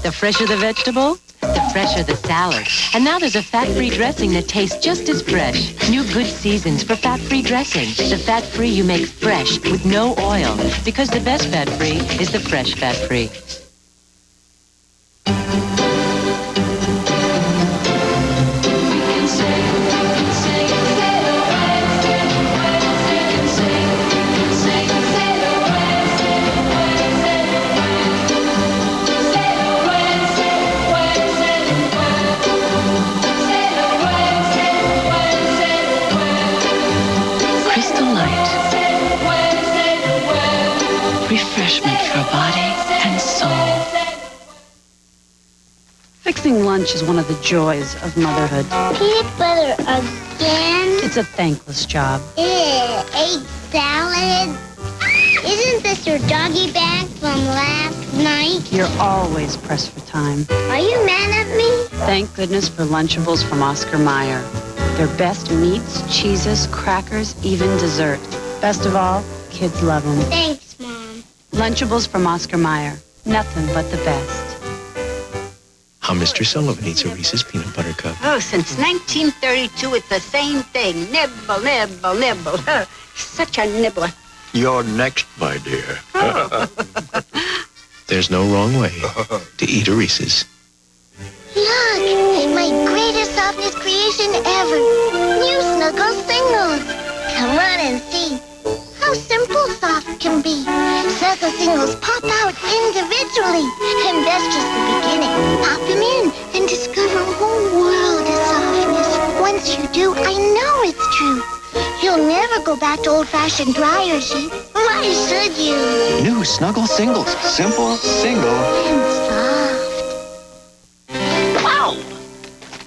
The fresher the vegetable, the fresher the salad. And now there's a fat-free dressing that tastes just as fresh. New Good Seasons for fat-free dressing. The fat-free you make fresh with no oil. Because the best fat-free is the fresh fat-free. Refreshment for body and soul. Fixing lunch is one of the joys of motherhood. Peanut butter again? It's a thankless job. Egg salad? Isn't this your doggy bag from last night? You're always pressed for time. Are you mad at me? Thank goodness for Lunchables from Oscar Mayer. Their best meats, cheeses, crackers, even dessert. Best of all, kids love them. Thanks, Mom. Lunchables from Oscar Mayer. Nothing but the best. How Mr. Sullivan eats a Reese's peanut butter cup. Oh, since 1932, it's the same thing. Nibble, nibble, nibble. Such a nibbler. You're next, my dear. There's no wrong way to eat a Reese's. Look, my greatest softness creation ever. New Snuggle Singles. Come on and see how simple soft can be. Snuggle Singles pop out individually. And that's just the beginning. Pop them in and discover a whole world of softness. Once you do, I know it's true. You'll never go back to old-fashioned dryer sheets. Why should you? New Snuggle Singles. Simple, single, And soft. Wow!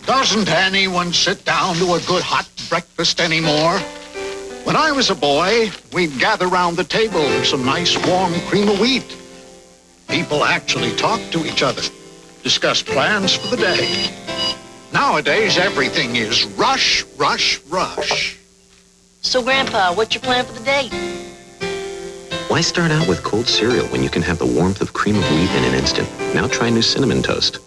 Doesn't anyone sit down to a good hot breakfast anymore? When I was a boy, we'd gather round the table with some nice warm cream of wheat. People actually talked to each other, discussed plans for the day. Nowadays, everything is rush, rush, rush. So, Grandpa, what's your plan for the day? Why start out with cold cereal when you can have the warmth of cream of wheat in an instant? Now try new Cinnamon Toast.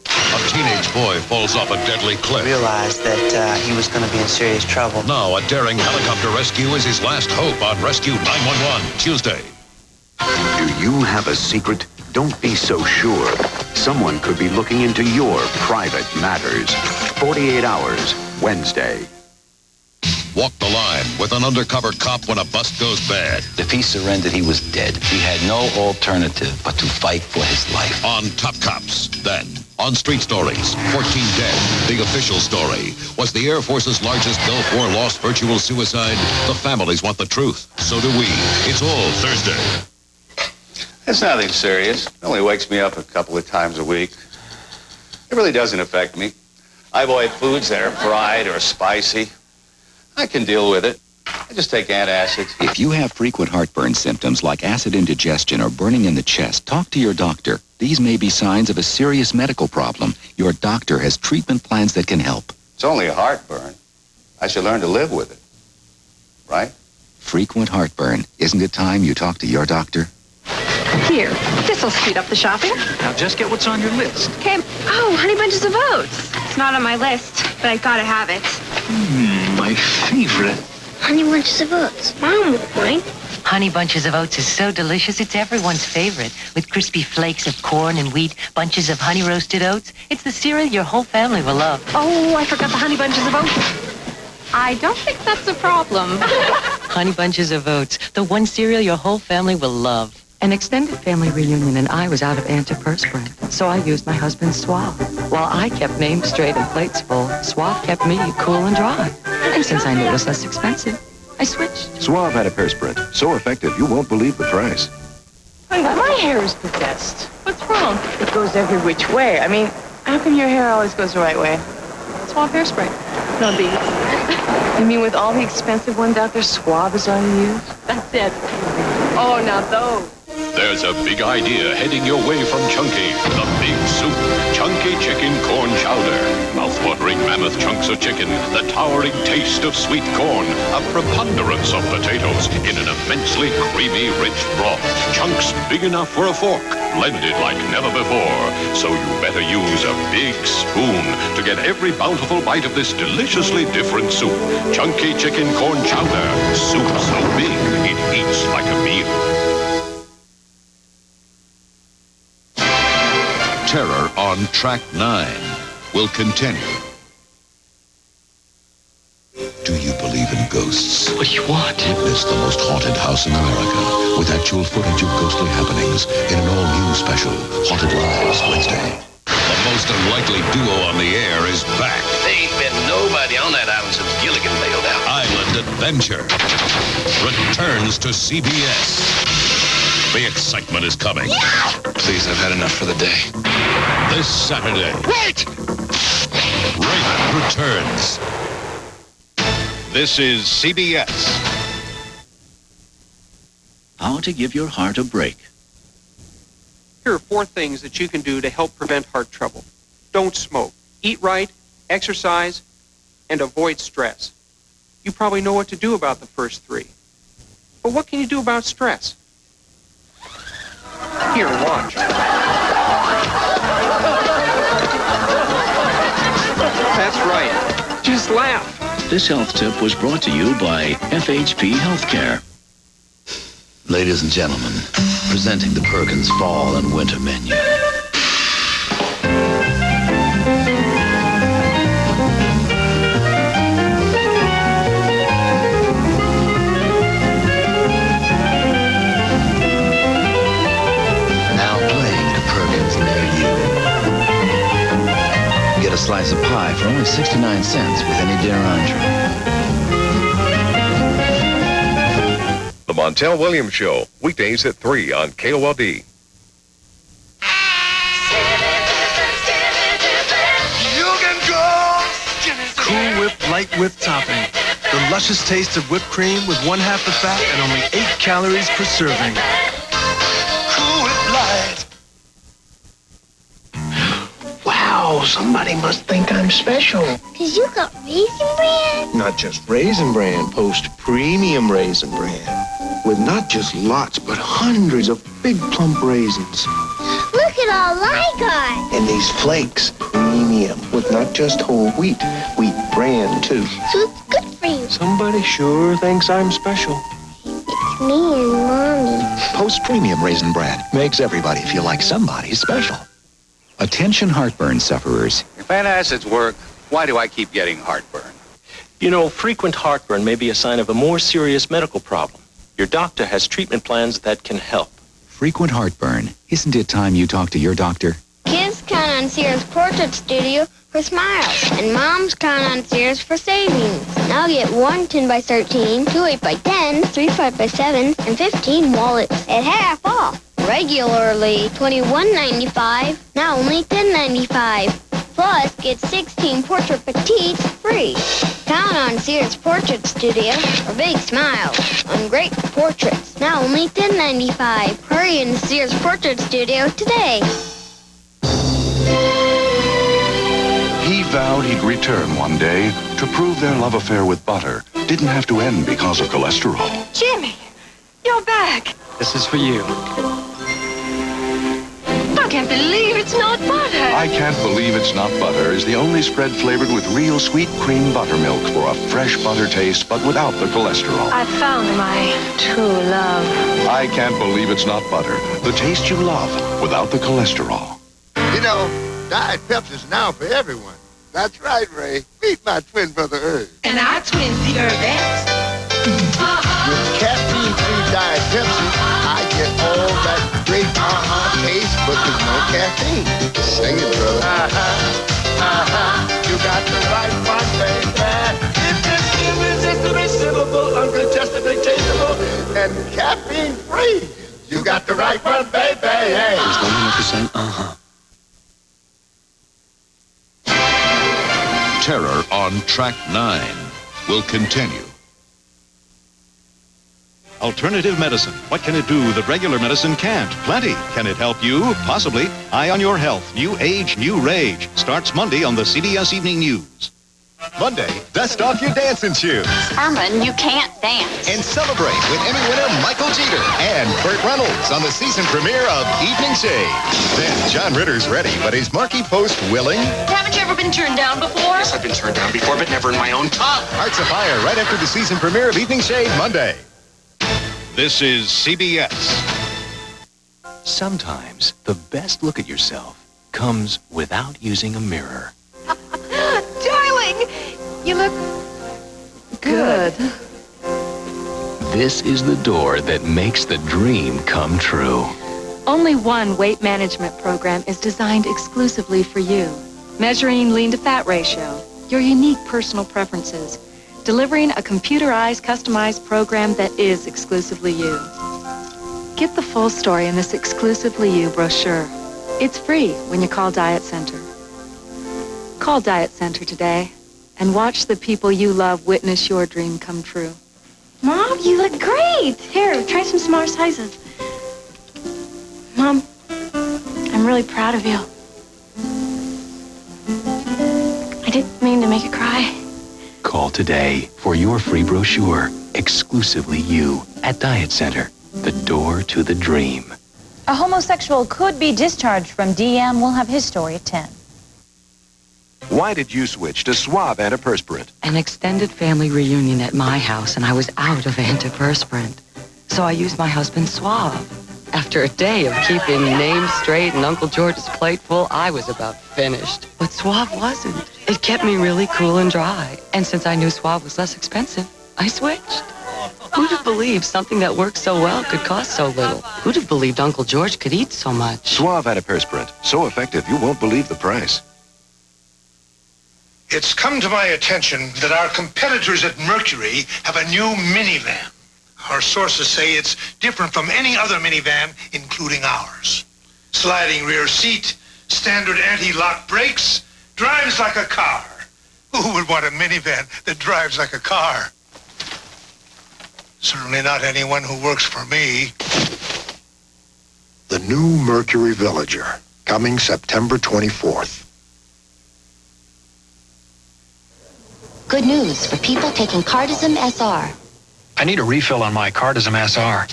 A teenage boy falls off a deadly cliff. Realized that he was going to be in serious trouble. Now a daring helicopter rescue is his last hope on Rescue 911, Tuesday. Do you have a secret? Don't be so sure. Someone could be looking into your private matters. 48 Hours, Wednesday. Walk the line with an undercover cop when a bust goes bad. If he surrendered, he was dead. He had no alternative but to fight for his life. On Top Cops, then. On Street Stories, 14 Dead, the official story. Was the Air Force's largest Gulf War lost virtual suicide? The families want the truth. So do we. It's all Thursday. It's nothing serious. It only wakes me up a couple of times a week. It really doesn't affect me. I avoid foods that are fried or spicy. I can deal with it. I just take antacids. If you have frequent heartburn symptoms like acid indigestion or burning in the chest, talk to your doctor. These may be signs of a serious medical problem. Your doctor has treatment plans that can help. It's only a heartburn. I should learn to live with it. Right? Frequent heartburn. Isn't it time you talk to your doctor? Here, this'll speed up the shopping. Now just get what's on your list. Okay. Oh, Honey Bunches of Oats. It's not on my list, but I gotta have it. My favorite. Honey Bunches of Oats. Mom would mind. Honey Bunches of Oats is so delicious, it's everyone's favorite. With crispy flakes of corn and wheat, bunches of honey roasted oats. It's the cereal your whole family will love. Oh, I forgot the Honey Bunches of Oats. I don't think that's a problem. Honey Bunches of Oats, the one cereal your whole family will love. An extended family reunion and I was out of antiperspirant, so I used my husband's Suave. While I kept names straight and plates full, Suave kept me cool and dry. And since I knew it was less expensive, I switched. Suave antiperspirant. So effective, you won't believe the price. My hair is the best. What's wrong? It goes every which way. I mean, how come your hair always goes the right way? Suave hairspray. No, you mean with all the expensive ones out there, Suave is all you use? That's it. Oh, now those. There's a big idea heading your way from Chunky. The Big Soup. Chunky Chicken Corn Chowder. Mouth-watering mammoth chunks of chicken. The towering taste of sweet corn. A preponderance of potatoes in an immensely creamy, rich broth. Chunks big enough for a fork. blended like never before. So you better use a big spoon to get every bountiful bite of this deliciously different soup. Chunky chicken corn chowder. Soup so big, it eats like a meal. Terror on Track 9 will continue. Do you believe in ghosts? What do you want? Witness the most haunted house in America with actual footage of ghostly happenings in an all-new special, Haunted Lives, Wednesday. The most unlikely duo on the air is back. There ain't been nobody on that island since Gilligan bailed out. Island Adventure returns to CBS. The excitement is coming. Please, I've had enough for the day. This Saturday. Wait! Raymond returns. This is CBS. How to give your heart a break. Here are 4 things that you can do to help prevent heart trouble. Don't smoke. Eat right, exercise, and avoid stress. You probably know what to do about the first 3. But what can you do about stress? Here, watch. That's right. Just laugh. This health tip was brought to you by FHP Healthcare. Ladies and gentlemen, presenting the Perkins Fall and Winter Menu. Now playing the Perkins near you. Get a slice of pie for only 69 cents with any dinner entree. The Montel Williams Show, weekdays at 3 on KOLD. Cool Whip Light Whip Topping. The luscious taste of whipped cream with 1/2 the fat and only 8 calories per serving. Cool Whip Light. Wow, somebody must think I'm special. 'Cause you got Raisin Bran? Not just Raisin Bran, Post Premium Raisin Bran. With not just lots, but hundreds of big plump raisins. Look at all I got. And these flakes, premium, with not just whole wheat bran too. So it's good for you. Somebody sure thinks I'm special. It's me and Mommy. Post Premium Raisin Bran makes everybody feel like somebody's special. Attention heartburn sufferers. If antacids work, why do I keep getting heartburn? You know, frequent heartburn may be a sign of a more serious medical problem. Your doctor has treatment plans that can help. Frequent heartburn. Isn't it time you talk to your doctor? Kids count on Sears Portrait Studio for smiles, and moms count on Sears for savings. Now get 1 10x13, 2 8x10, 3 5x7, and 15 wallets at half off. Regularly $21.95, now only $10.95. Plus, get 16 Portrait Petites free. Count on Sears Portrait Studio for big smiles on great portraits, now only $10.95. Hurry into Sears Portrait Studio today. He vowed he'd return one day to prove their love affair with butter didn't have to end because of cholesterol. Jimmy, you're back. This is for you. I can't believe it's not butter. I Can't Believe It's Not Butter is the only spread flavored with real sweet cream buttermilk for a fresh butter taste, but without the cholesterol. I found my true love. I Can't Believe It's Not Butter. The taste you love without the cholesterol. You know, Diet Pepsi's now for everyone. That's right, Ray. Meet my twin brother, Irv. And our twin, the Irvettes. With caffeine-free Diet Pepsi, I get all that great taste, but with no caffeine. Sing it, brother. You got the right one, baby. It's irresistibly sippable, uncontestably tasteable, and caffeine-free. You got the right one, baby. Hey. There's no one to say, Terror on Track 9 will continue. Alternative medicine. What can it do that regular medicine can't? Plenty. Can it help you? Possibly. Eye on Your Health. New Age, New Rage. Starts Monday on the CBS Evening News. Monday, dust off your dancing shoes. Herman, you can't dance. And celebrate with Emmy winner Michael Jeter and Burt Reynolds on the season premiere of Evening Shade. Then John Ritter's ready, but is Marky Post willing? Haven't you ever been turned down before? Yes, I've been turned down before, but never in my own tub. Hearts Afire right after the season premiere of Evening Shade Monday. This is CBS. Sometimes the best look at yourself comes without using a mirror. Darling, you look Good. This is the door that makes the dream come true. Only one weight management program is designed exclusively for you. Measuring lean to fat ratio, your unique personal preferences, delivering a computerized, customized program that is exclusively you. Get the full story in this Exclusively You brochure. It's free when you call Diet Center. Call Diet Center today and watch the people you love witness your dream come true. Mom, you look great. Here, try some smaller sizes. Mom, I'm really proud of you. I didn't mean to make you cry. Call today for your free brochure. Exclusively You at Diet Center. The door to the dream. A homosexual could be discharged from DM. We'll have his story at 10. Why did you switch to Suave antiperspirant? An extended family reunion at my house, and I was out of antiperspirant. So I used my husband's Suave. After a day of keeping names straight and Uncle George's plate full, I was about finished. But Suave wasn't. It kept me really cool and dry. And since I knew Suave was less expensive, I switched. Who'd have believed something that works so well could cost so little? Who'd have believed Uncle George could eat so much? Suave antiperspirant. So effective, you won't believe the price. It's come to my attention that our competitors at Mercury have a new minivan. Our sources say it's different from any other minivan, including ours. Sliding rear seat, standard anti-lock brakes, drives like a car. Who would want a minivan that drives like a car? Certainly not anyone who works for me. The new Mercury Villager, coming September 24th. Good news for people taking Cardizem SR. I need a refill on my Cardizem SR.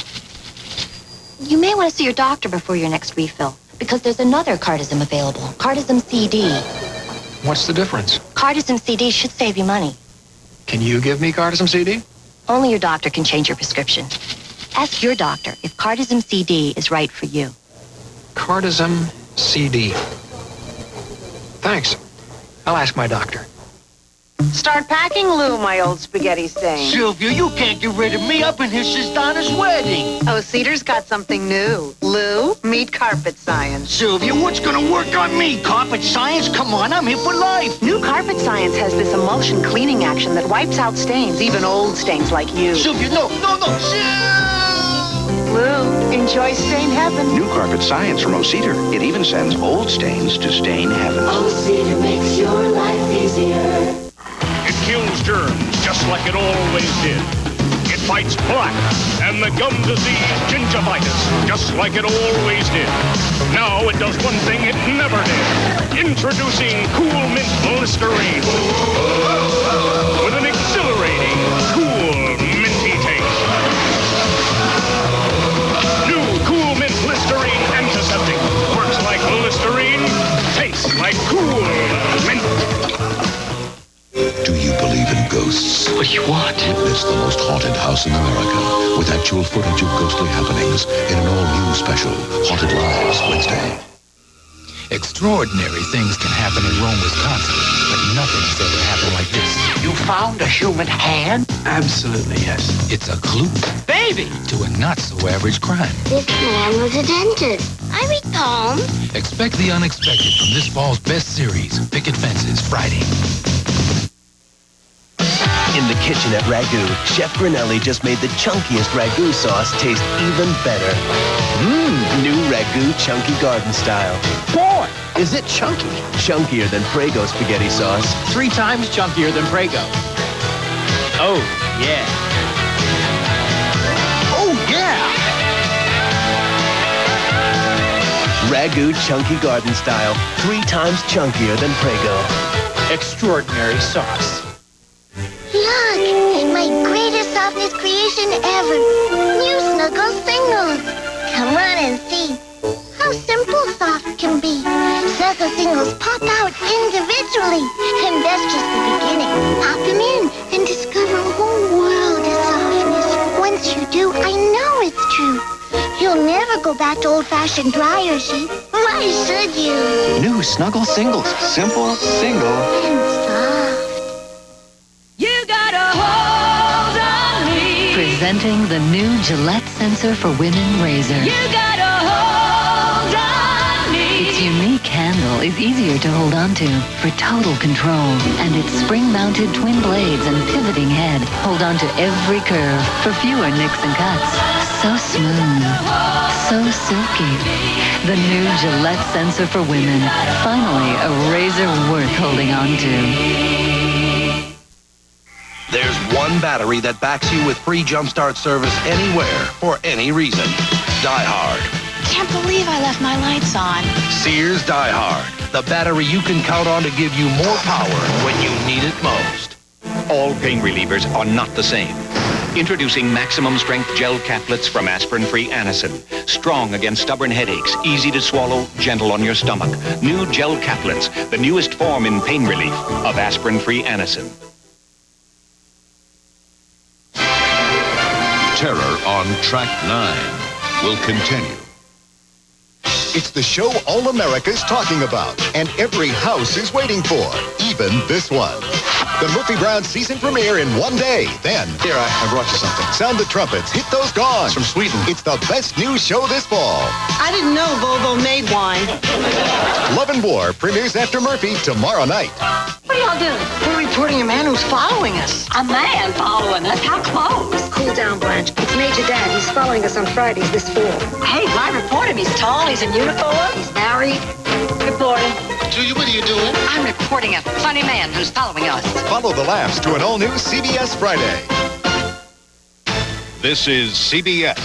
You may want to see your doctor before your next refill, because there's another Cardizem available, Cardizem CD. What's the difference? Cardizem CD should save you money. Can you give me Cardizem CD? Only your doctor can change your prescription. Ask your doctor if Cardizem CD is right for you. Cardizem CD. Thanks. I'll ask my doctor. Start packing, Lou, my old spaghetti stain. Sylvia, you can't get rid of me. I've been here since Donna's wedding. Oh, Cedar's got something new. Lou, meet Carpet Science. Sylvia, what's gonna work on me? Carpet Science? Come on, I'm here for life. New Carpet Science has this emulsion cleaning action that wipes out stains, even old stains like you. Sylvia, no. Lou, enjoy stain heaven. New Carpet Science from O'Cedar. It even sends old stains to stain heaven. O'Cedar makes your life easier. It kills germs just like it always did. It fights plaque and the gum disease gingivitis just like it always did. Now it does one thing it never did. Introducing Cool Mint Listerine. With an exhilarating, cool, minty taste. New Cool Mint Listerine Antiseptic. Works like Listerine, tastes like cool mint. Do you believe in ghosts? What do you want? Witness the most haunted house in America with actual footage of ghostly happenings in an all-new special, Haunted Lives, Wednesday. Extraordinary things can happen in Rome, Wisconsin, but nothing's ever happened like this. You found a human hand? Absolutely, yes. It's a clue. Baby! To a not-so-average crime. This man was a dentist. I read palms. Expect the unexpected from this fall's best series, Picket Fences, Friday. In the kitchen at Ragu, Chef Grinelli just made the chunkiest Ragu sauce taste even better. New Ragu Chunky Garden Style. Boy, is it chunky. Chunkier than Prego spaghetti sauce. 3 times chunkier than Prego. Oh, yeah. Oh, yeah! Ragu Chunky Garden Style. 3 times chunkier than Prego. extraordinary sauce. Look, my greatest softness creation ever. New Snuggle Singles. Come on and see how simple soft can be. Snuggle Singles pop out individually. And that's just the beginning. Pop them in and discover a whole world of softness. Once you do, I know it's true. You'll never go back to old-fashioned dryer sheets. Why should you? New Snuggle Singles. Simple, single. And soft. You got a hold on me. Presenting the new Gillette Sensor for Women razor. You got a hold on me. Its unique handle is easier to hold on to for total control. And its spring-mounted twin blades and pivoting head hold on to every curve for fewer nicks and cuts. So smooth. So silky. The new Gillette Sensor for Women. Finally, a razor worth holding on to. There's one battery that backs you with free jumpstart service anywhere for any reason. Die Hard. Can't believe I left my lights on. Sears Die Hard. The battery you can count on to give you more power when you need it most. All pain relievers are not the same. Introducing maximum strength gel caplets from aspirin-free Anacin. Strong against stubborn headaches, easy to swallow, gentle on your stomach. New gel caplets, the newest form in pain relief of aspirin-free Anacin. Terror on Track 9 will continue. It's the show all America's talking about, and every house is waiting for, even this one. The Murphy Brown season premiere in one day. Then, here, I brought you something. Sound the trumpets, hit those gongs. From Sweden. It's the best new show this fall. I didn't know Volvo made wine. Love and War premieres after Murphy tomorrow night. What are y'all doing? We're reporting a man who's following us. A man following us? How close? Cool down, Blanche. It's Major Dad. He's following us on Fridays this fall. Hey, why report him? He's tall, he's in uniform, he's married. Reporting. Julia, what are you doing? I'm reporting a funny man who's following us. Follow the laughs to an all-new CBS Friday. This is CBS.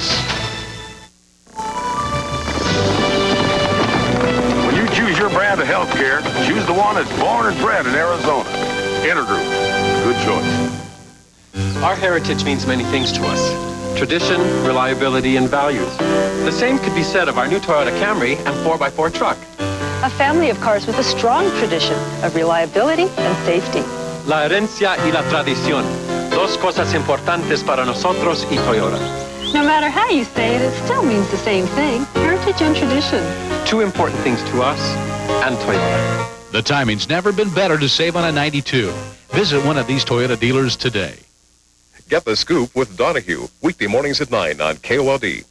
When you choose your brand of health care, choose the one that's born and bred in Arizona. Intergroup. Good choice. Our heritage means many things to us. Tradition, reliability, and values. The same could be said of our new Toyota Camry and 4x4 truck. A family of cars with a strong tradition of reliability and safety. La herencia y la tradición. Dos cosas importantes para nosotros y Toyota. No matter how you say it, it still means the same thing. Heritage and tradition. Two important things to us and Toyota. The timing's never been better to save on a 92. Visit one of these Toyota dealers today. Get the Scoop with Donahue, weekday mornings at 9 on KOLD.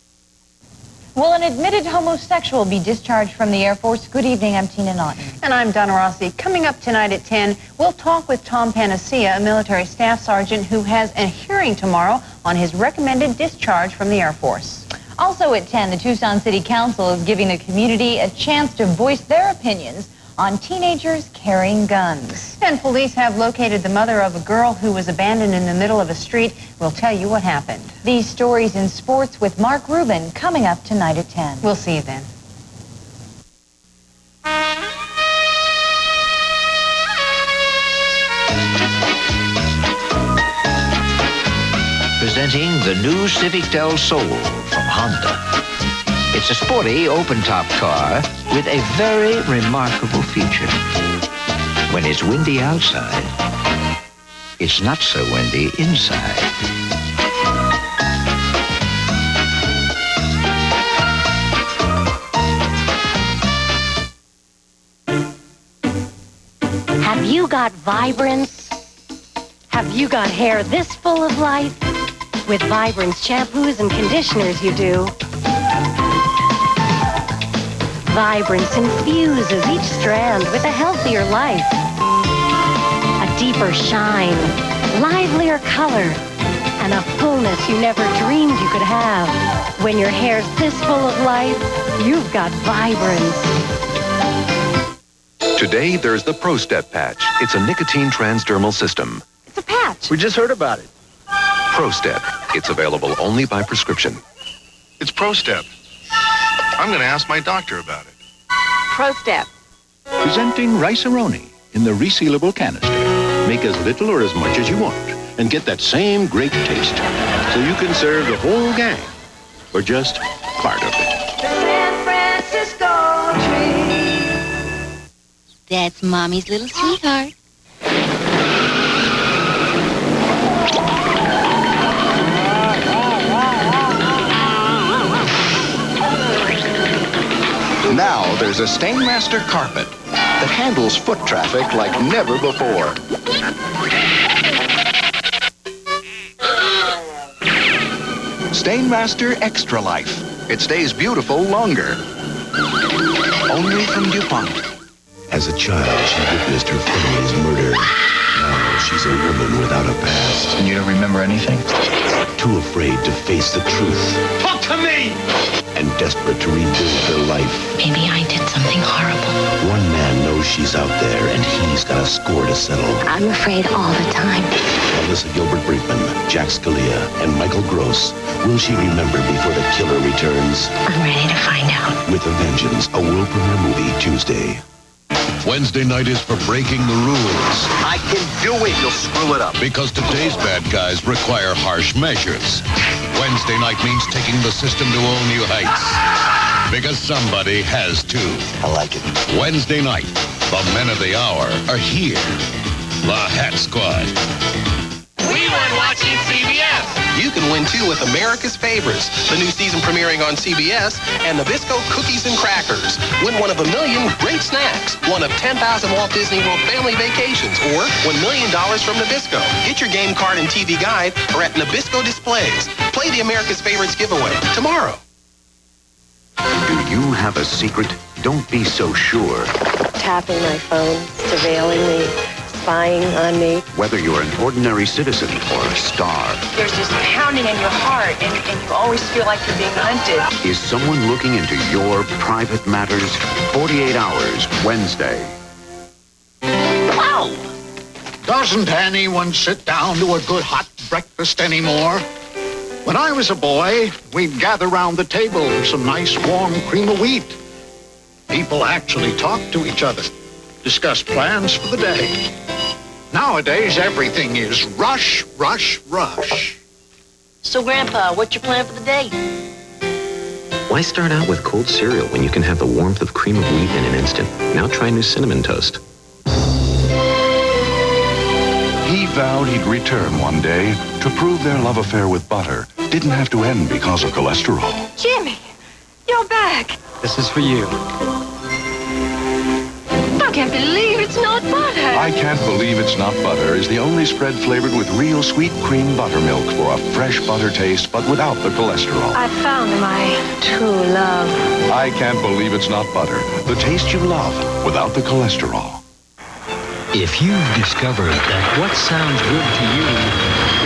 Will an admitted homosexual be discharged from the Air Force? Good evening, I'm Tina Naughton. And I'm Donna Rossi. Coming up tonight at 10, we'll talk with Tom Panacea, a military staff sergeant who has a hearing tomorrow on his recommended discharge from the Air Force. Also at 10, the Tucson City Council is giving the community a chance to voice their opinions on teenagers carrying guns. And police have located the mother of a girl who was abandoned in the middle of a street. We'll tell you what happened. These stories in sports with Mark Rubin coming up tonight at 10. We'll see you then. Presenting the new Civic Del Sol from Honda. It's a sporty, open-top car with a very remarkable feature. When it's windy outside, it's not so windy inside. Have you got vibrance? Have you got hair this full of life? With Vibrance shampoos and conditioners you do. Vibrance infuses each strand with a healthier life. A deeper shine, livelier color, and a fullness you never dreamed you could have. When your hair's this full of life, you've got Vibrance. Today, there's the ProStep patch. It's a nicotine transdermal system. It's a patch. We just heard about it. ProStep. It's available only by prescription. It's ProStep. I'm going to ask my doctor about it. ProStep. Presenting Rice-A-Roni in the resealable canister. Make as little or as much as you want and get that same great taste. So you can serve the whole gang or just part of it. San Francisco tree. That's Mommy's little sweetheart. Now there's a Stainmaster carpet that handles foot traffic like never before. Stainmaster Extra Life. It stays beautiful longer. Only from DuPont. As a child, she witnessed her family's murder. Now she's a woman without a past. And you don't remember anything? Too afraid to face the truth. Talk to me! And desperate to rebuild her life. Maybe I did something horrible. One man knows she's out there, and he's got a score to settle. I'm afraid all the time. Melissa Gilbert Brinkman, Jack Scalia, and Michael Gross. Will she remember before the killer returns? I'm ready to find out. With a Vengeance, a world premiere movie Tuesday. Wednesday night is for breaking the rules. I can do it. You'll screw it up. Because today's bad guys require harsh measures. Wednesday night means taking the system to all new heights. Because somebody has to. I like it. Wednesday night, the men of the hour are here. The Hat Squad. We won watching CBS. You can win, too, with America's Favorites, the new season premiering on CBS, and Nabisco Cookies and Crackers. Win one of 1 million great snacks, one of 10,000 Walt Disney World family vacations, or $1 million from Nabisco. Get your game card and TV guide or at Nabisco Displays. Play the America's Favorites giveaway tomorrow. Do you have a secret? Don't be so sure. Tapping my phone, surveilling me, spying on me. Whether you're an ordinary citizen or a star. There's this pounding in your heart, and you always feel like you're being hunted. Is someone looking into your private matters? 48 Hours, Wednesday. Wow! Doesn't anyone sit down to a good hot breakfast anymore? When I was a boy, we'd gather round the table with some nice warm cream of wheat. People actually talked to each other, discuss plans for the day. Nowadays, everything is rush, rush, rush. So, Grandpa, what's your plan for the day? Why start out with cold cereal when you can have the warmth of cream of wheat in an instant? Now try new cinnamon toast. He vowed he'd return one day to prove their love affair with butter didn't have to end because of cholesterol. Jimmy, you're back. This is for you. I can't believe it's not butter. I Can't Believe It's Not Butter is the only spread flavored with real sweet cream buttermilk for a fresh butter taste, but without the cholesterol. I found my true love. I Can't Believe It's Not Butter. The taste you love without the cholesterol. If you've discovered that what sounds good to you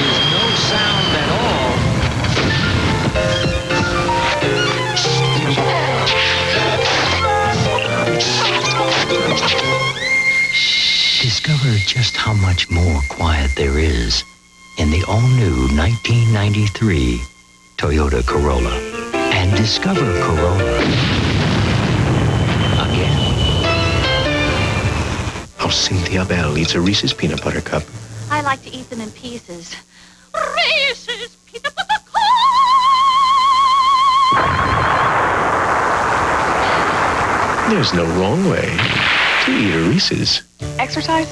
is no sound at all, discover just how much more quiet there is in the all-new 1993 Toyota Corolla. And discover Corolla again. How Cynthia Bell eats a Reese's Peanut Butter Cup. I like to eat them in pieces. Reese's peanut butter There's no wrong way to eat a Reese's. Exercise?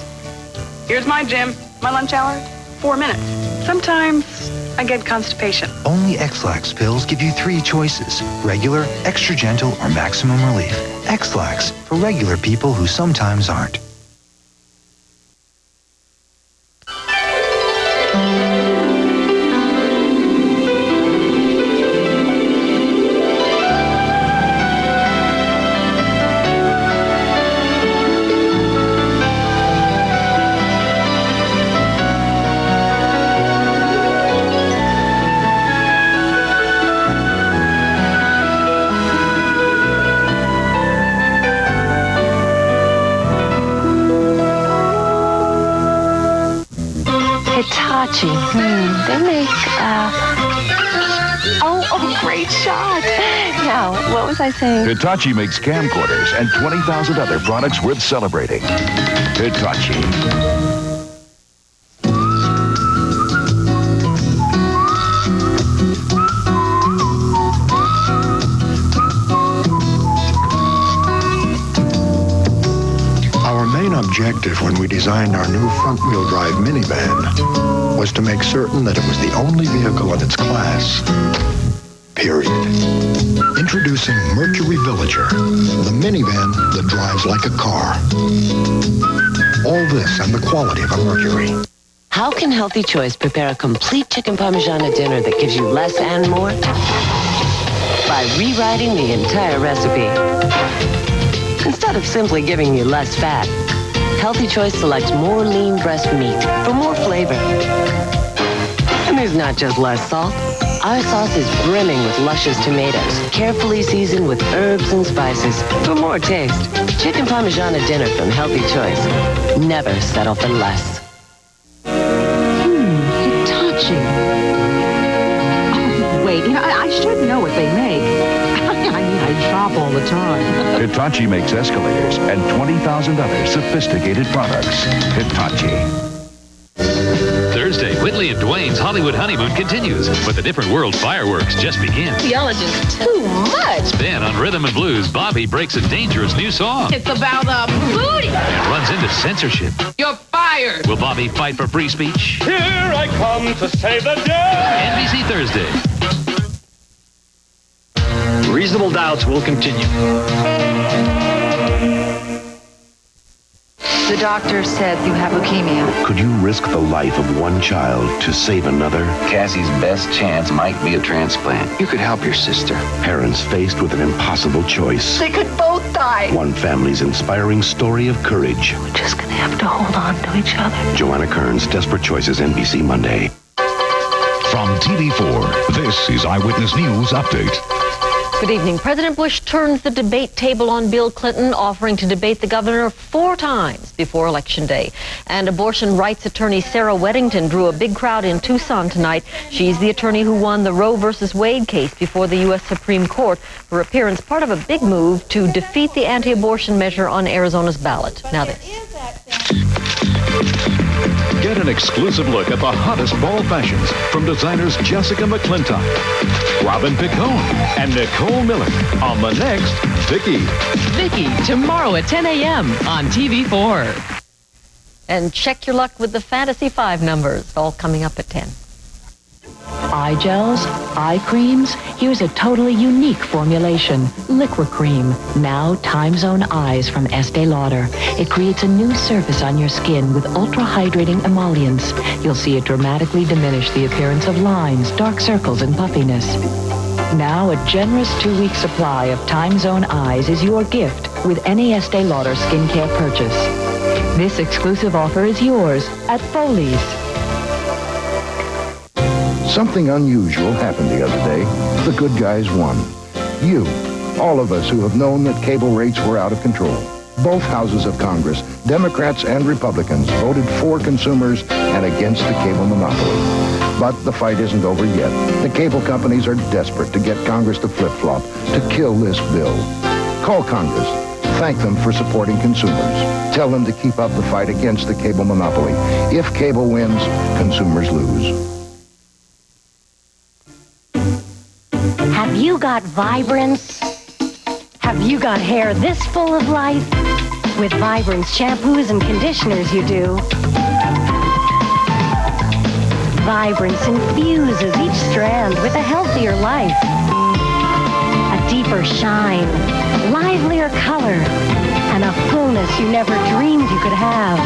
Here's my gym. My lunch hour, 4 minutes. Sometimes I get constipation. Only X-Lax pills give you 3 choices: regular, extra gentle, or maximum relief. X-Lax, for regular people who sometimes aren't. Hitachi. They make, Oh, great. great shot. Now, what was I saying? Hitachi makes camcorders and 20,000 other products worth celebrating. Hitachi. Our main objective when we designed our new front-wheel drive minivan was to make certain that it was the only vehicle in its class. Period. Introducing Mercury Villager, the minivan that drives like a car. All this and the quality of a Mercury. How can Healthy Choice prepare a complete chicken parmigiana dinner that gives you less and more? By rewriting the entire recipe. Instead of simply giving you less fat, Healthy Choice selects more lean breast meat for more flavor. And there's not just less salt. Our sauce is brimming with luscious tomatoes, carefully seasoned with herbs and spices for more taste. Chicken Parmigiana dinner from Healthy Choice. Never settle for less. Hitachi. Oh, wait, I should know what they make. I shop all the time. Hitachi makes escalators and 20,000 other sophisticated products. Hitachi. Thursday, Whitley and Dwayne's Hollywood honeymoon continues, but the Different World fireworks just begin. Y'all are just too much. Then on Rhythm and Blues, Bobby breaks a dangerous new song It's about booty. and runs into censorship. You're fired. Will Bobby fight for free speech? Here I come to save the day. NBC Thursday. Reasonable doubts will continue. The doctor said you have leukemia. Could you risk the life of one child to save another? Cassie's best chance might be a transplant. You could help your sister. Parents faced with an impossible choice. They could both die. One family's inspiring story of courage. We're just gonna have to hold on to each other. Joanna Kern's Desperate Choices, NBC Monday. From TV4, this is Eyewitness News Update. Good evening. President Bush turns the debate table on Bill Clinton, offering to debate the governor 4 times before Election Day. And abortion rights attorney Sarah Weddington drew a big crowd in Tucson tonight. She's the attorney who won the Roe versus Wade case before the U.S. Supreme Court. Her appearance part of a big move to defeat the anti-abortion measure on Arizona's ballot. Now this. Get an exclusive look at the hottest fall fashions from designers Jessica McClintock, Robin Picone, and Nicole Miller on the next Vicky. Vicky, tomorrow at 10 a.m. on TV4. And check your luck with the Fantasy 5 numbers, all coming up at 10. Eye gels, eye creams. Here's a totally unique formulation. Liquid Cream, now Time Zone Eyes from Estee Lauder. It creates a new surface on your skin with ultra-hydrating emollients. You'll see it dramatically diminish the appearance of lines, dark circles, and puffiness. Now a generous 2-week supply of Time Zone Eyes is your gift with any Estee Lauder skincare purchase. This exclusive offer is yours at Foley's. Something unusual happened the other day. The good guys won. You, all of us who have known that cable rates were out of control. Both houses of Congress, Democrats and Republicans, voted for consumers and against the cable monopoly. But the fight isn't over yet. The cable companies are desperate to get Congress to flip-flop, to kill this bill. Call Congress. Thank them for supporting consumers. Tell them to keep up the fight against the cable monopoly. If cable wins, consumers lose. Have you got vibrance? Have you got hair this full of life? With Vibrance shampoos and conditioners you do. Vibrance infuses each strand with a healthier life. A deeper shine, livelier color, and a fullness you never dreamed you could have.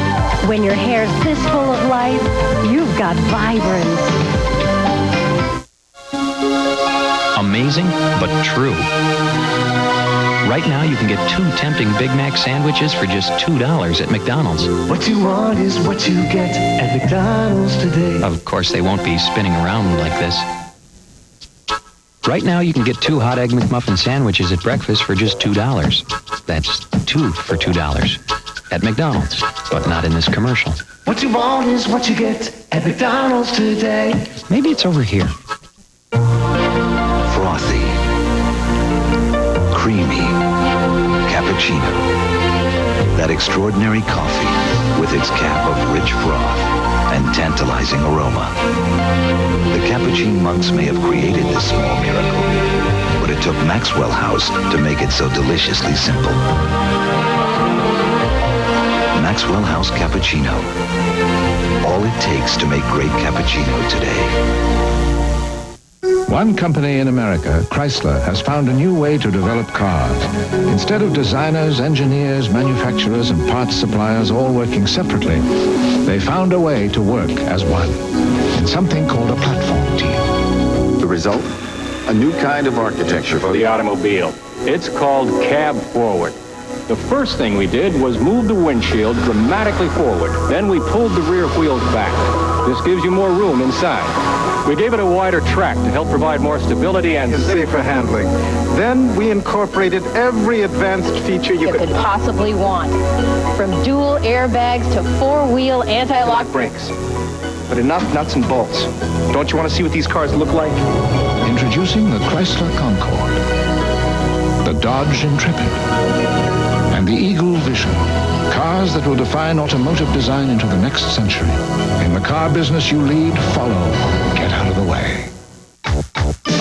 When your hair's this full of life, you've got Vibrance. Amazing, but true. Right now, you can get 2 tempting Big Mac sandwiches for just $2 at McDonald's. What you want is what you get at McDonald's today. Of course, they won't be spinning around like this. Right now, you can get 2 hot egg McMuffin sandwiches at breakfast for just $2. That's 2 for $2 at McDonald's, but not in this commercial. What you want is what you get at McDonald's today. Maybe it's over here. Frothy creamy cappuccino. That extraordinary coffee with its cap of rich froth and tantalizing aroma. The Cappuccine monks may have created this small miracle, but it took Maxwell House to make it so deliciously simple. Maxwell House Cappuccino. All it takes to make great cappuccino today. One company in America, Chrysler, has found a new way to develop cars. Instead of designers, engineers, manufacturers, and parts suppliers all working separately, they found a way to work as one in something called a platform team. The result? A new kind of architecture for the automobile. It's called cab forward. The first thing we did was move the windshield dramatically forward. Then we pulled the rear wheels back. This gives you more room inside. We gave it a wider track to help provide more stability and safer handling. Then we incorporated every advanced feature you could possibly want. From dual airbags to four-wheel anti-lock brakes. But enough nuts and bolts. Don't you want to see what these cars look like? Introducing the Chrysler Concorde, the Dodge Intrepid, and the Eagle Vision. Cars that will define automotive design into the next century. In the car business you lead, follow. Get out of the way.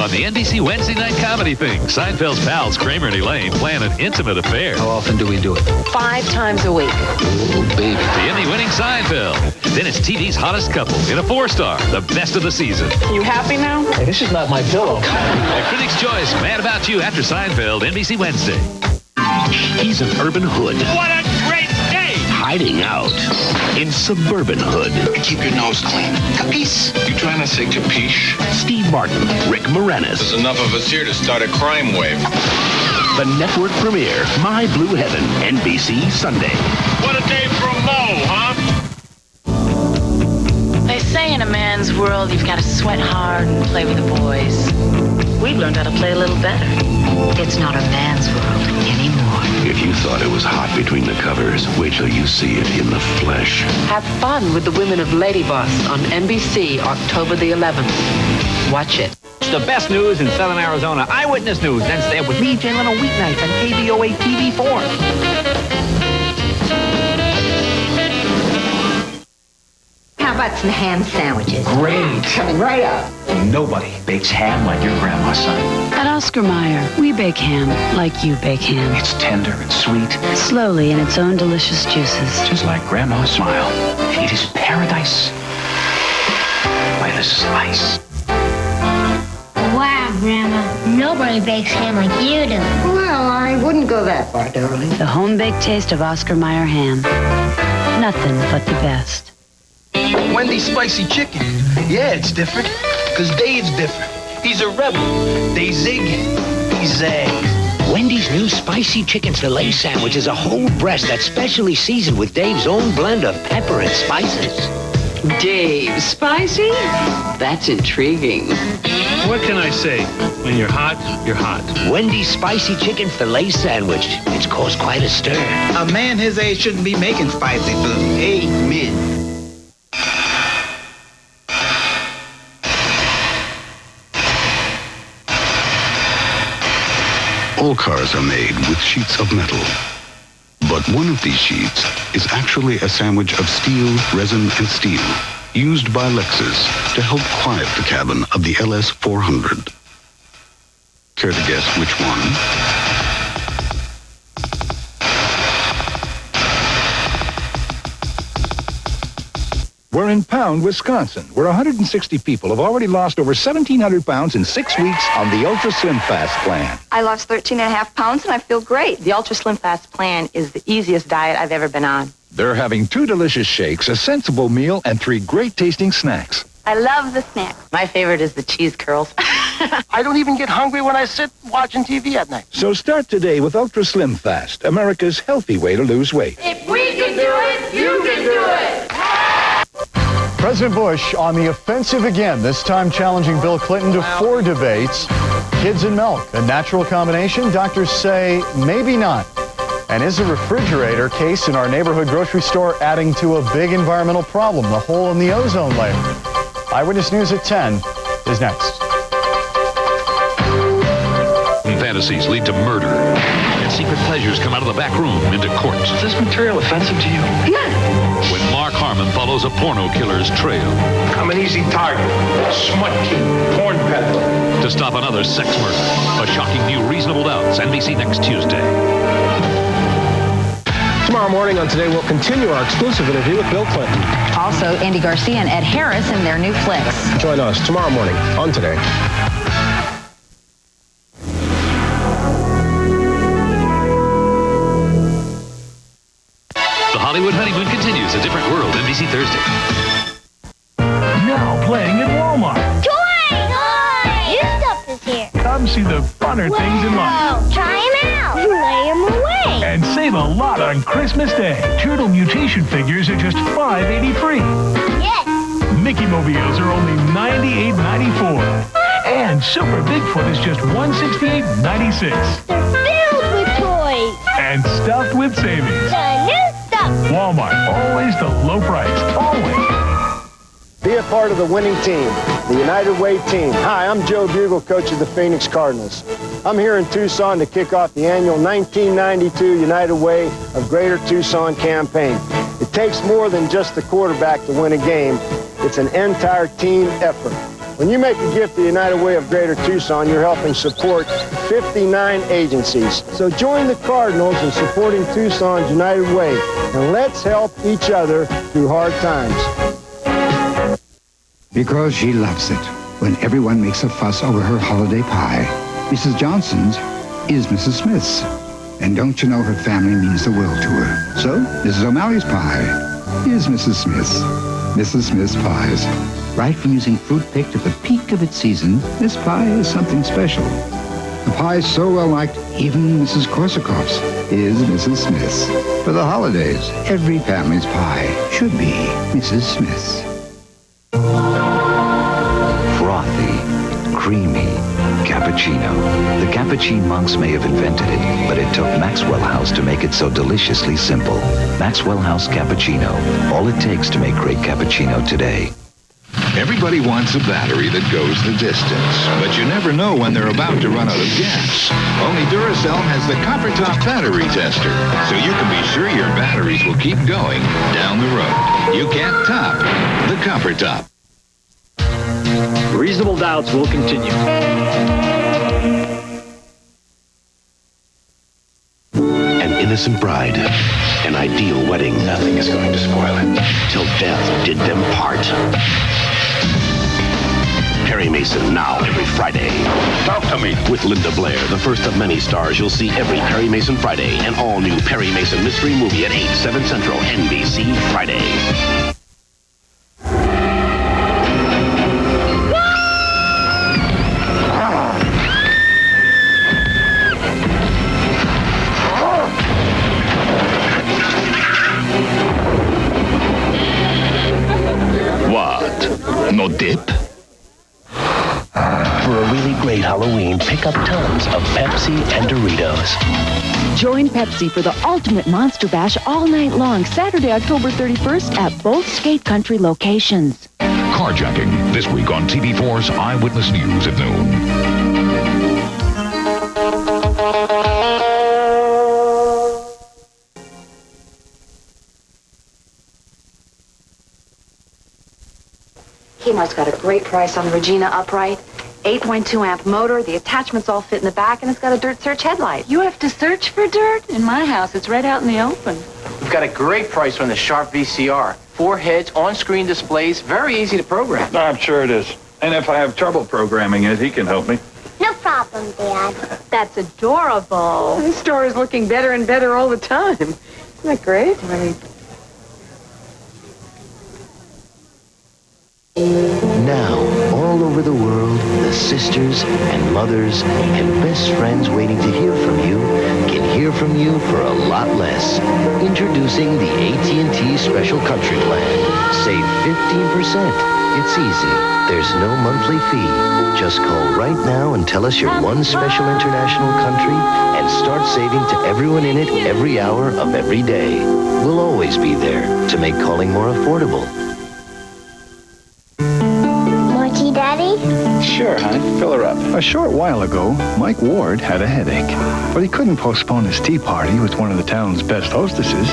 On the NBC Wednesday night comedy thing, Seinfeld's pals Kramer and Elaine plan an intimate affair. How often do we do it? 5 times a week. Oh, baby. The Emmy-winning Seinfeld. Then it's TV's hottest couple in a 4-star, the best of the season. You happy now? Hey, this is not my pillow. A Critics' Choice, Mad About You after Seinfeld, NBC Wednesday. He's an urban hood. What a great day! Hiding out in suburban hood. Keep your nose clean. Capiche? You trying to say capiche? Steve Martin, Rick Moranis. There's enough of us here to start a crime wave. The network premiere, My Blue Heaven, NBC Sunday. What a day for a Mo, huh? They say in a man's world you've got to sweat hard and play with the boys. We've learned how to play a little better. It's not a man's world anymore. If you thought it was hot between the covers, wait till you see it in the flesh. Have fun with the women of Lady Boss on NBC October the 11th. Watch it. It's the best news in Southern Arizona. Eyewitness News. Then stay up with me, Jay Leno, weeknights on KBOA TV4. How about some ham sandwiches? Great. Coming right up. Nobody bakes ham like your grandma, son. At Oscar Mayer, we bake ham like you bake ham. It's tender and sweet. Slowly in its own delicious juices. Just like Grandma's smile. It is paradise by the slice. Wow, Grandma. Nobody bakes ham like you do. Well, I wouldn't go that far, darling. The home-baked taste of Oscar Mayer ham. Nothing but the best. Wendy's spicy chicken. Yeah, it's different. Because Dave's different. He's a rebel. They zig, he zags. Wendy's new spicy chicken filet sandwich is a whole breast that's specially seasoned with Dave's own blend of pepper and spices. Dave, spicy? That's intriguing. What can I say? When you're hot, you're hot. Wendy's spicy chicken filet sandwich. It's caused quite a stir. A man his age shouldn't be making spicy food. Amen. All cars are made with sheets of metal. But one of these sheets is actually a sandwich of steel, resin, and steel used by Lexus to help quiet the cabin of the LS 400. Care to guess which one? We're in Pound, Wisconsin, where 160 people have already lost over 1,700 pounds in 6 weeks on the Ultra Slim Fast plan. I lost 13.5 pounds and I feel great. The Ultra Slim Fast plan is the easiest diet I've ever been on. They're having 2 delicious shakes, a sensible meal, and 3 great-tasting snacks. I love the snacks. My favorite is the cheese curls. I don't even get hungry when I sit watching TV at night. So start today with Ultra Slim Fast, America's healthy way to lose weight. If we can do it, you can do it. President Bush on the offensive again, this time challenging Bill Clinton to 4 debates. Kids and milk, a natural combination? Doctors say maybe not. And is a refrigerator case in our neighborhood grocery store adding to a big environmental problem, the hole in the ozone layer? Eyewitness News at 10 is next. Fantasies lead to murder. secret pleasures come out of the back room into court. Is this material offensive to you? When Mark Harmon follows a porno killer's trail. I'm an easy target. Smut king, porn peddler. To stop another sex murder. A shocking new Reasonable Doubts, NBC next Tuesday. Tomorrow morning on Today, we'll continue our exclusive interview with Bill Clinton. Also, Andy Garcia and Ed Harris in their new flicks. Join us tomorrow morning on Today. The Hollywood honeymoon continues. A Different World, NBC Thursday. Now playing at Walmart. New stuff is here. Come see the funner things in life. Try them out. Lay them away. And save a lot on Christmas Day. Turtle mutation figures are just $5.83. Yes. Mickey Mobiles are only $98.94. And Super Bigfoot is just $168.96. They're filled with toys. And stuffed with savings. The new stuff. Walmart, always the low price. Always. Be a part of the winning team, the United Way team. Hi, I'm Joe Bugle, coach of the Phoenix Cardinals. I'm here in Tucson to kick off the annual 1992 United Way of Greater Tucson campaign. It takes more than just the quarterback to win a game. It's an entire team effort. When you make a gift to the United Way of Greater Tucson, you're helping support 59 agencies. So join the Cardinals in supporting Tucson's United Way, and let's help each other through hard times. Because she loves it when everyone makes a fuss over her holiday pie. Mrs. Johnson's is Mrs. Smith's. And don't you know her family means the world to her. So, Mrs. O'Malley's pie is Mrs. Smith's. Mrs. Smith's pies. Right from using fruit picked at the peak of its season, this pie is something special. The pie is so well liked, even Mrs. Korsakoff's is Mrs. Smith's. For the holidays, every family's pie should be Mrs. Smith's. Frothy, creamy, cappuccino. The Cappuccino monks may have invented it, but it took Maxwell House to make it so deliciously simple. Maxwell House Cappuccino. All it takes to make great cappuccino today. Everybody wants a battery that goes the distance, but you never know when they're about to run out of gas. Only Duracell has the Copper Top Battery Tester, so you can be sure your batteries will keep going down the road. You can't top the Copper Top. Reasonable Doubts will continue. An innocent bride. An ideal wedding. Nothing is going to spoil it. Till death did them part. Perry Mason now every Friday. Talk to me. With Linda Blair, the first of many stars you'll see every Perry Mason Friday. An all-new Perry Mason mystery movie at 8, 7 Central, NBC Friday. No dip? For a really great Halloween, pick up tons of Pepsi and Doritos. Join Pepsi for the ultimate Monster Bash all night long, Saturday, October 31st at both Skate Country locations. Carjacking, this week on TV4's Eyewitness News at noon. Chemo's got a great price on the Regina upright. 8.2 amp motor, the attachments all fit in the back, and it's got a dirt search headlight. You have to search for dirt? In my house, it's right out in the open. We've got a great price on the Sharp VCR. 4 heads, on-screen displays, very easy to program. I'm sure it is. And if I have trouble programming it, he can help me. No problem, Dad. That's adorable. This store is looking better and better all the time. Isn't that great? Now, all over the world, the sisters and mothers and best friends waiting to hear from you can hear from you for a lot less. Introducing the AT&T Special Country Plan. Save 15%. It's easy. There's no monthly fee. Just call right now and tell us your one special international country and start saving to everyone in it every hour of every day. We'll always be there to make calling more affordable. Daddy? Sure, honey. Fill her up. A short while ago, Mike Ward had a headache, but he couldn't postpone his tea party with one of the town's best hostesses,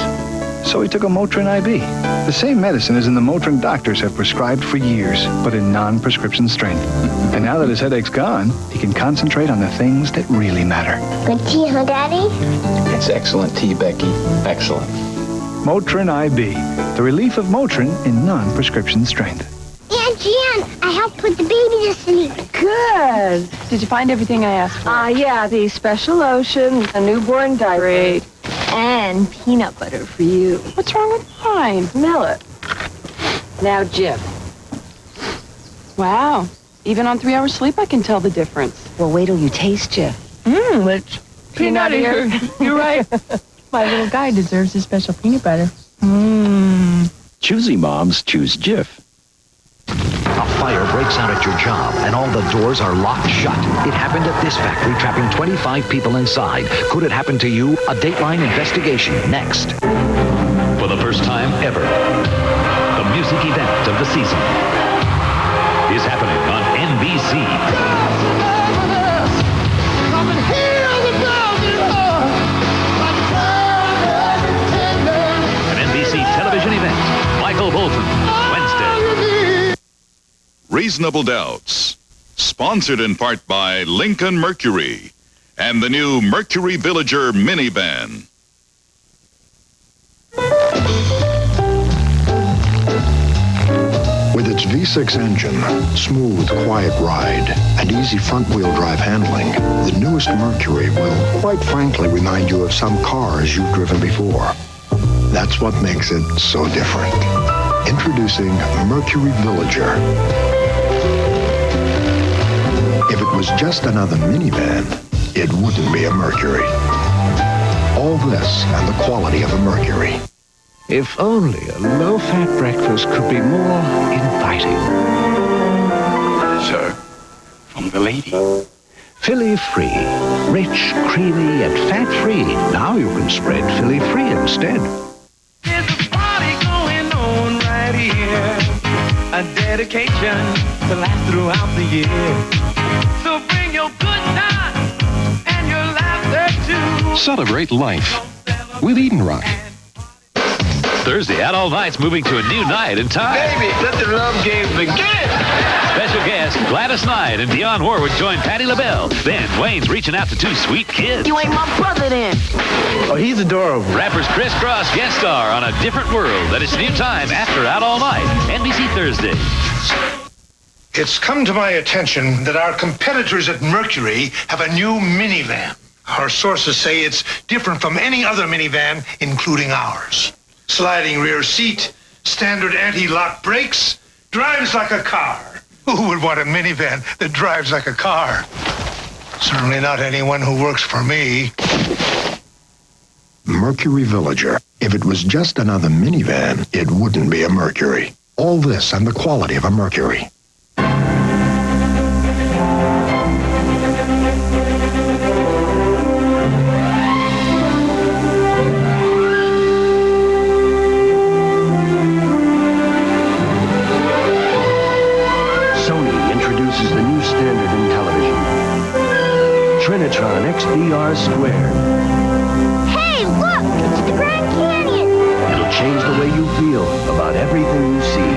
so he took a Motrin IB. The same medicine as in the Motrin doctors have prescribed for years, but in non-prescription strength. And now that his headache's gone, he can concentrate on the things that really matter. Good tea, huh, Daddy? It's excellent tea, Becky. Excellent. Motrin IB, the relief of Motrin in non-prescription strength. Aunt Jan, I helped put the baby to sleep. Good. Did you find everything I asked for? Yeah, the special lotion, a newborn diaper, and peanut butter for you. What's wrong with mine? Smell it. Now, Jim. Wow. Even on 3 hours sleep, I can tell the difference. Well, wait till you taste Jif. It's peanuttier. You're right. My little guy deserves his special peanut butter. Choosy moms choose Jif. A fire breaks out at your job, and all the doors are locked shut. It happened at this factory, trapping 25 people inside. Could it happen to you? A Dateline investigation next. For the first time ever, the music event of the season is happening on NBC. An NBC television event. Michael Bolton, Wednesday. Reasonable Doubts, sponsored in part by Lincoln Mercury and the new Mercury Villager minivan. With its V6 engine, smooth, quiet ride, and easy front-wheel drive handling, the newest Mercury will, quite frankly, remind you of some cars you've driven before. That's what makes it so different. Introducing Mercury Villager. If it was just another minivan, it wouldn't be a Mercury. All this and the quality of a Mercury. If only a low-fat breakfast could be more inviting. Sir, from the lady. Philly-free. Rich, creamy, and fat-free. Now you can spread Philly-free instead. There's a party going on right here. A dedication to last throughout the year. So bring your good times and your laughter too. Celebrate life with Eden Rock. Thursday, Adult Night's moving to a new night in time. Baby, let the love game begin. Special guest Gladys Knight and Dionne Warwick join Patti LaBelle. Then Wayne's reaching out to two sweet kids. You ain't my brother then. Oh, he's adorable. Rappers Criss Cross guest star on A Different World. That is new time after Out All Night. NBC Thursday. It's come to my attention that our competitors at Mercury have a new minivan. Our sources say it's different from any other minivan, including ours. Sliding rear seat, standard anti-lock brakes, drives like a car. Who would want a minivan that drives like a car? Certainly not anyone who works for me. Mercury Villager. If it was just another minivan, it wouldn't be a Mercury. All this and the quality of a Mercury. Introduces the new standard in television. Trinitron XDR Squared. Hey, look! It's the Grand Canyon! It'll change the way you feel about everything you see.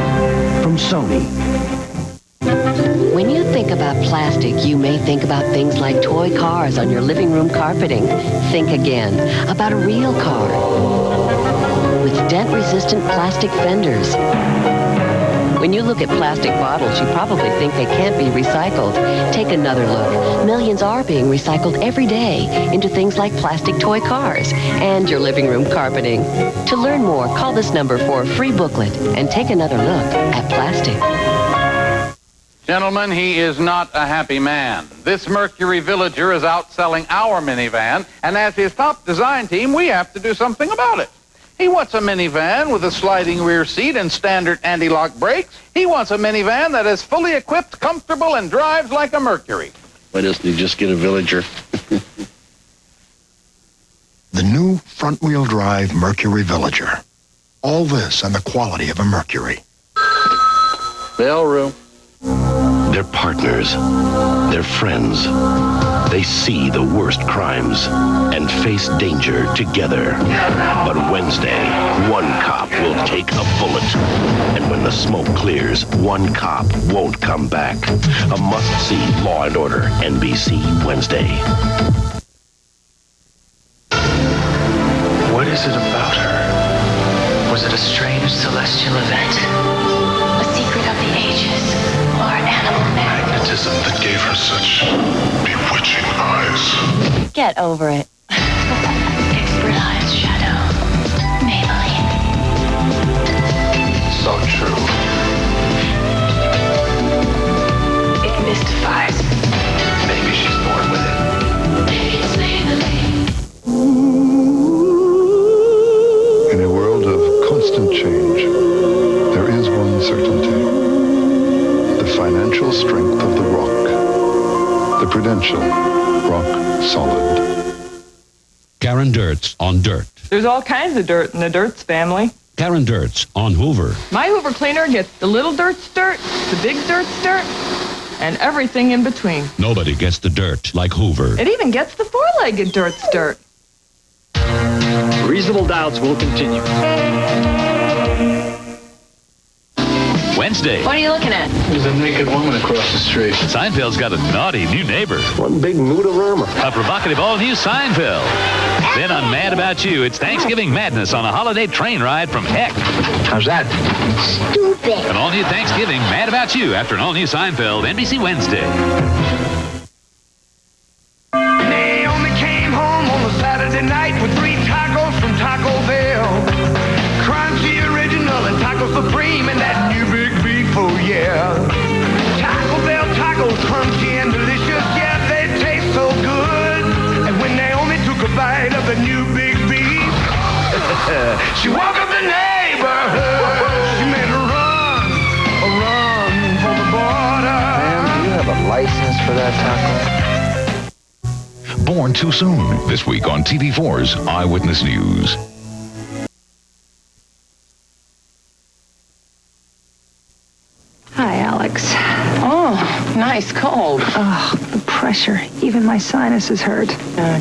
From Sony. When you think about plastic, you may think about things like toy cars on your living room carpeting. Think again about a real car with dent-resistant plastic fenders. When you look at plastic bottles, you probably think they can't be recycled. Take another look. Millions are being recycled every day into things like plastic toy cars and your living room carpeting. To learn more, call this number for a free booklet and take another look at plastic. Gentlemen, he is not a happy man. This Mercury Villager is outselling our minivan, and as his top design team, we have to do something about it. He wants a minivan with a sliding rear seat and standard anti-lock brakes. He wants a minivan that is fully equipped, comfortable, and drives like a Mercury. Why doesn't he just get a Villager? The new front-wheel drive Mercury Villager. All this and the quality of a Mercury. Bell room. They're partners. They're friends. They see the worst crimes and face danger together. But Wednesday, one cop will take a bullet. And when the smoke clears, one cop won't come back. A must-see Law & Order, NBC Wednesday. What is it about her? Was it a strange celestial event? A secret of the ages, or animal Magnetism that gave her such bewitching eyes. Get over it. Expert Eyes Shadow. Maybelline. So true. It mystifies. Maybe she's born with it. Maybe it's Maybelline. In a world of constant change, there is one certainty. The financial strength of the Rock. The Prudential Rock Solid. Karen Dirts on Dirt. There's all kinds of dirt in the Dirts family. Karen Dirts on Hoover. My Hoover cleaner gets the little dirt's dirt, the big dirt's dirt, and everything in between. Nobody gets the dirt like Hoover. It even gets the four-legged dirt's dirt. Reasonable doubts will continue. Wednesday. What are you looking at? There's a naked woman across the street. Seinfeld's got a naughty new neighbor. One big mood-a-rama. A provocative all-new Seinfeld. Then on Mad About You, it's Thanksgiving madness on a holiday train ride from heck. How's that? Stupid. An all-new Thanksgiving Mad About You after an all-new Seinfeld, NBC Wednesday. Naomi came home on a Saturday night with 3 tacos from Taco Bell. Crunchy original and taco supreme and that new big beef, oh yeah. Taco Bell tacos, crunchy and delicious, yeah, they taste so good. And when Naomi took a bite of the new big beef, she woke up the neighborhood. She made a run for the border. Ma'am, do you have a license for that taco? Born Too Soon. This week on TV4's Eyewitness News. Hi, Alex. Oh, nice cold. Oh, the pressure. Even my sinuses hurt.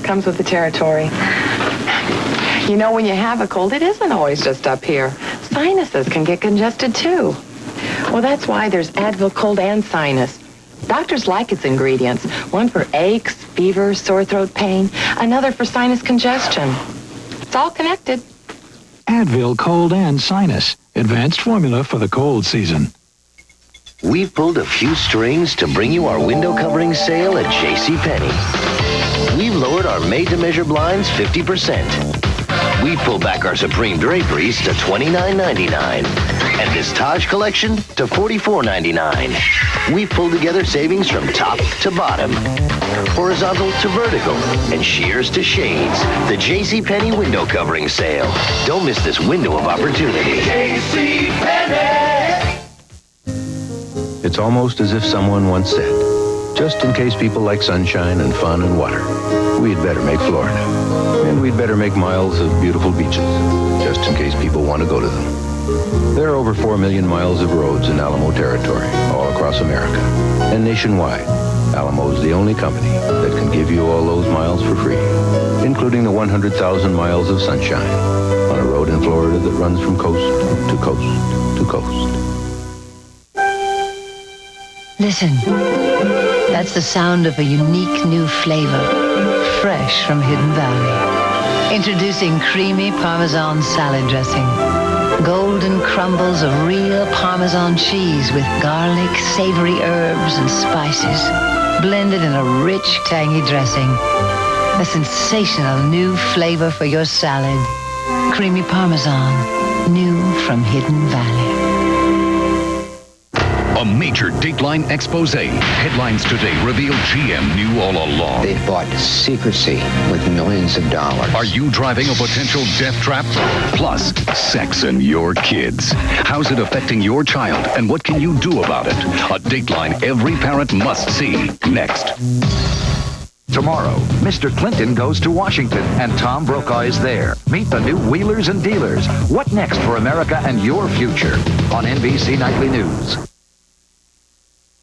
Comes with the territory. You know, when you have a cold, it isn't always just up here. Sinuses can get congested, too. Well, that's why there's Advil Cold and Sinus. Doctors like its ingredients. One for aches, fever, sore throat pain. Another for sinus congestion. It's all connected. Advil Cold and Sinus. Advanced formula for the cold season. We've pulled a few strings to bring you our window covering sale at JCPenney. We've lowered our made-to-measure blinds 50%. We've pulled back our Supreme draperies to $29.99. And this Taj collection to $44.99. We've pulled together savings from top to bottom, horizontal to vertical, and sheers to shades. The JCPenney window covering sale. Don't miss this window of opportunity. JCPenney. It's almost as if someone once said, just in case people like sunshine and fun and water, we'd better make Florida. And we'd better make miles of beautiful beaches, just in case people want to go to them. There are over 4 million miles of roads in Alamo territory, all across America. And nationwide, Alamo's the only company that can give you all those miles for free, including the 100,000 miles of sunshine on a road in Florida that runs from coast to coast to coast. Listen, that's the sound of a unique new flavor, fresh from Hidden Valley. Introducing creamy Parmesan salad dressing. Golden crumbles of real Parmesan cheese with garlic, savory herbs, and spices, blended in a rich, tangy dressing. A sensational new flavor for your salad. Creamy Parmesan, new from Hidden Valley. A major Dateline expose. Headlines today reveal GM knew all along. They fought secrecy with millions of dollars. Are you driving a potential death trap? Plus, sex and your kids. How's it affecting your child, and what can you do about it? A Dateline every parent must see. Next. Tomorrow, Mr. Clinton goes to Washington, and Tom Brokaw is there. Meet the new wheelers and dealers. What next for America and your future on NBC Nightly News?